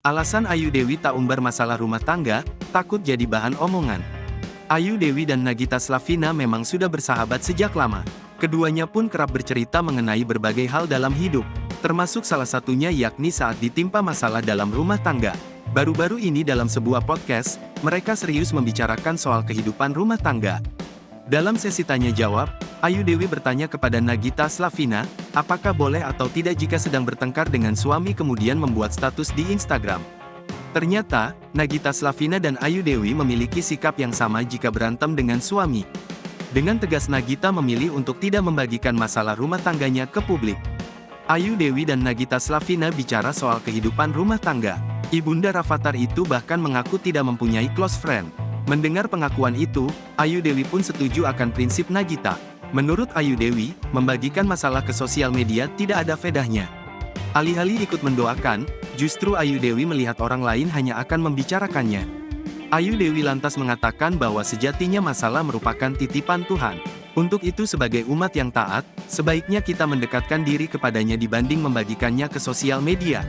Alasan Ayu Dewi tak umbar masalah rumah tangga, takut jadi bahan omongan. Ayu Dewi dan Nagita Slavina memang sudah bersahabat sejak lama. Keduanya pun kerap bercerita mengenai berbagai hal dalam hidup, termasuk salah satunya yakni saat ditimpa masalah dalam rumah tangga. Baru-baru ini dalam sebuah podcast, mereka serius membicarakan soal kehidupan rumah tangga. Dalam sesi tanya jawab, Ayu Dewi bertanya kepada Nagita Slavina, apakah boleh atau tidak jika sedang bertengkar dengan suami kemudian membuat status di Instagram. Ternyata, Nagita Slavina dan Ayu Dewi memiliki sikap yang sama jika berantem dengan suami. Dengan tegas Nagita memilih untuk tidak membagikan masalah rumah tangganya ke publik. Ayu Dewi dan Nagita Slavina bicara soal kehidupan rumah tangga. Ibunda Rafathar itu bahkan mengaku tidak mempunyai close friend. Mendengar pengakuan itu, Ayu Dewi pun setuju akan prinsip Nagita. Menurut Ayu Dewi, membagikan masalah ke sosial media tidak ada faedahnya. Alih-alih ikut mendoakan, justru Ayu Dewi melihat orang lain hanya akan membicarakannya. Ayu Dewi lantas mengatakan bahwa sejatinya masalah merupakan titipan Tuhan. Untuk itu sebagai umat yang taat, sebaiknya kita mendekatkan diri kepadanya dibanding membagikannya ke sosial media.